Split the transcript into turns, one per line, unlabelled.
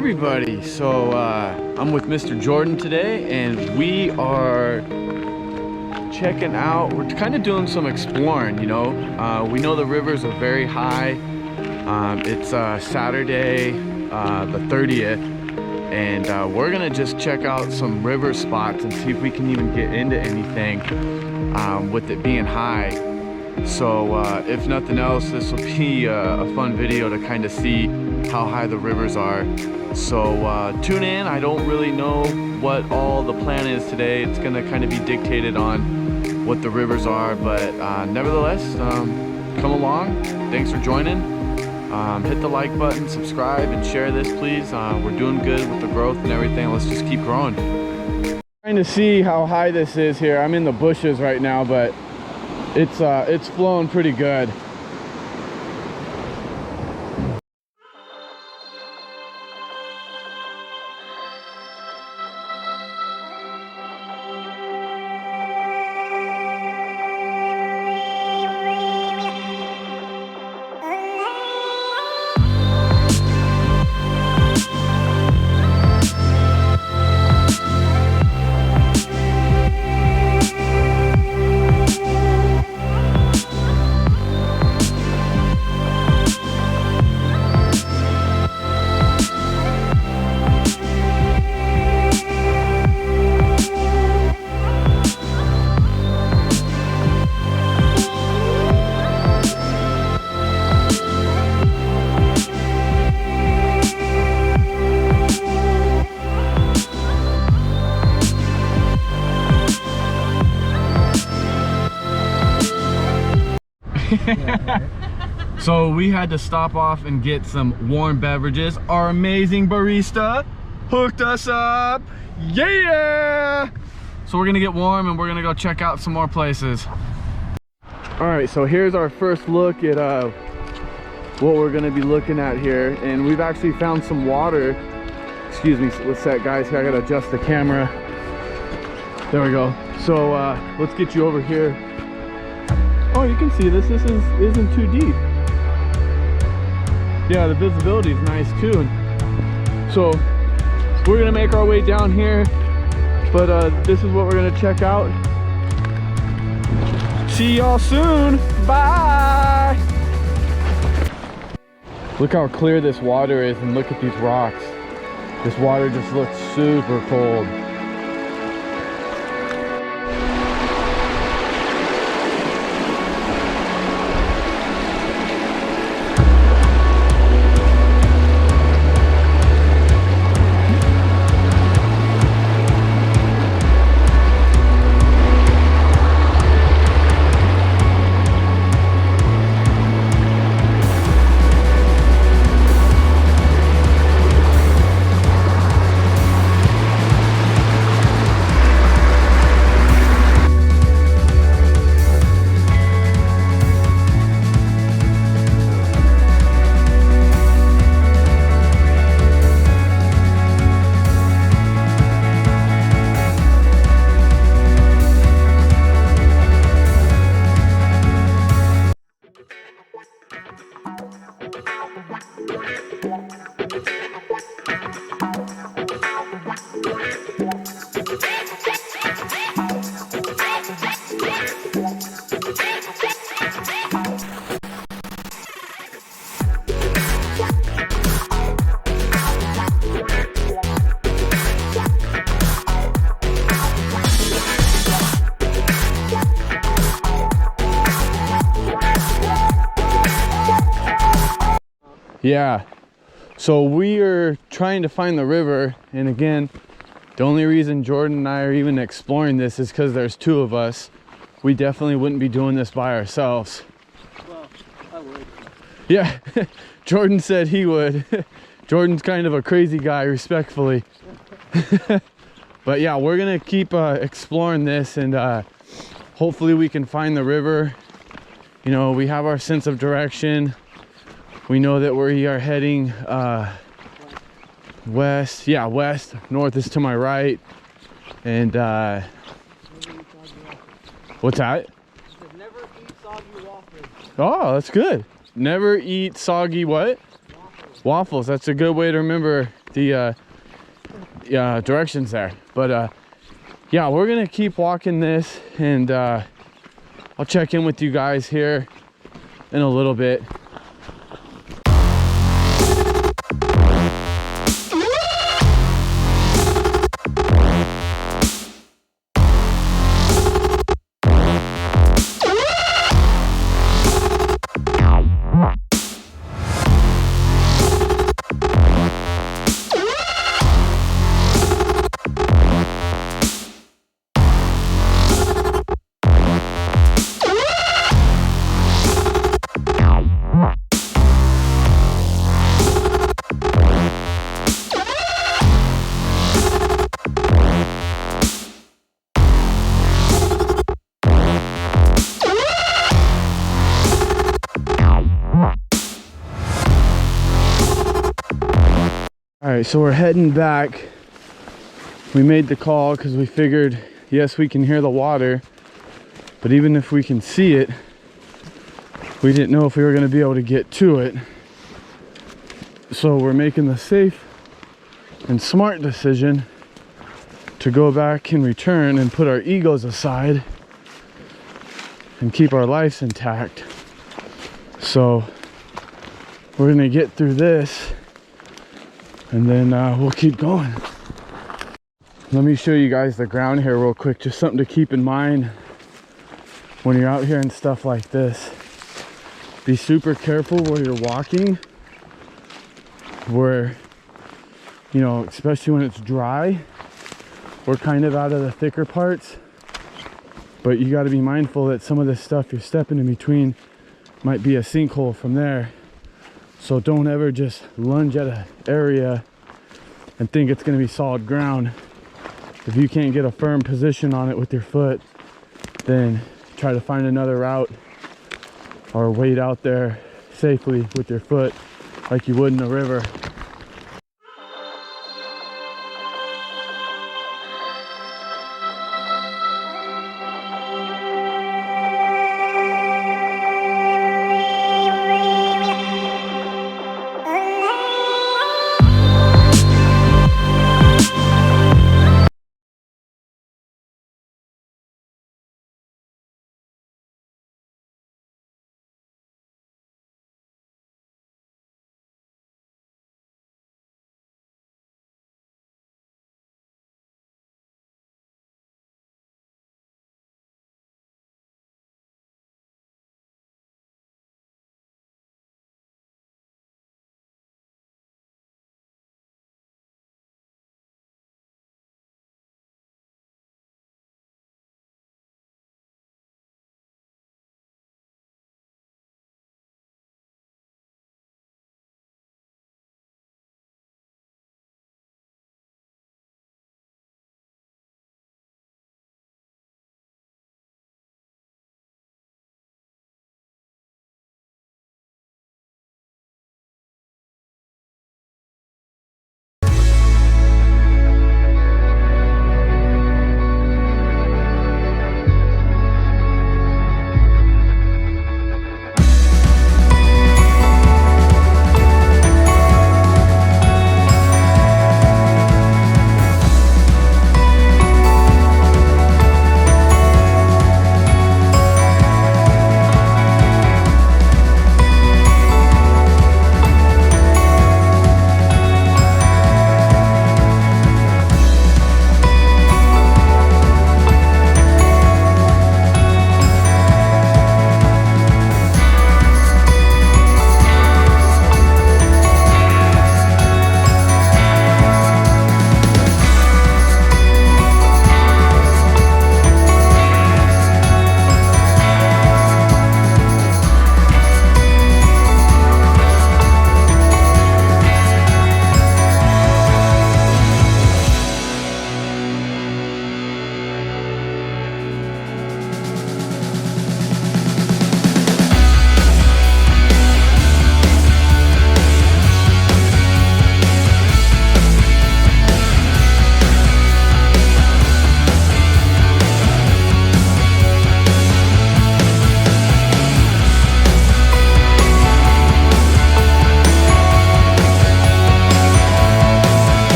everybody. So I'm with Mr. Jordan today, and we are checking out, we're kind of doing some exploring, you know. We know the rivers are very high. It's Saturday the 30th, and we're gonna just check out some river spots and see if we can even get into anything with it being high. So if nothing else, this will be a fun video to kind of see how high the rivers are. So tune in. I don't really know what all the plan is today. It's gonna kind of be dictated on what the rivers are, but nevertheless, come along. Thanks for joining. Hit the like button, subscribe, and share this, please. We're doing good with the growth and everything. Let's just keep growing. Trying to see how high this is here. I'm in the bushes right now, but it's flowing pretty good. So we had to stop off and get some warm beverages. Our amazing barista hooked us up. Yeah! So we're gonna get warm and we're gonna go check out some more places. All right, so here's our first look at what we're gonna be looking at here. And we've actually found some water. Excuse me, what's that, guys? I gotta adjust the camera. There we go. So let's get you over here. Oh, you can see this isn't too deep. Yeah, the visibility is nice too. So we're gonna make our way down here, but this is what we're gonna check out. See y'all soon. Bye. Look how clear this water is, and look at these rocks. This water just looks super cold. Yeah, so we are trying to find the river, and again, the only reason Jordan and I are even exploring this is because there's two of us. We definitely wouldn't be doing this by ourselves.
Well, I would.
Yeah, Jordan said he would. Jordan's kind of a crazy guy, respectfully. But yeah, we're gonna keep exploring this, and hopefully we can find the river. You know, we have our sense of direction. We know that we are heading west. Yeah, west. North is to my right. And what's that?
Never eat soggy waffles.
Oh, that's good. Never eat soggy what?
Waffles.
Waffles. That's a good way to remember the directions there. But yeah, we're gonna keep walking this, and I'll check in with you guys here in a little bit. All right, so we're heading back. We made the call because we figured, yes, we can hear the water, but even if we can see it, we didn't know if we were going to be able to get to it. So we're making the safe and smart decision to go back and return and put our egos aside and keep our lives intact. So we're going to get through this, and then we'll keep going. Let me show you guys the ground here real quick, just something to keep in mind when you're out here and stuff like this. Be super careful where you're walking, where, you know, especially when it's dry. We're kind of out of the thicker parts, but you got to be mindful that some of this stuff you're stepping in between might be a sinkhole from there. So don't ever just lunge at an area and think it's going to be solid ground. If you can't get a firm position on it with your foot, then try to find another route or wade out there safely with your foot like you would in a river.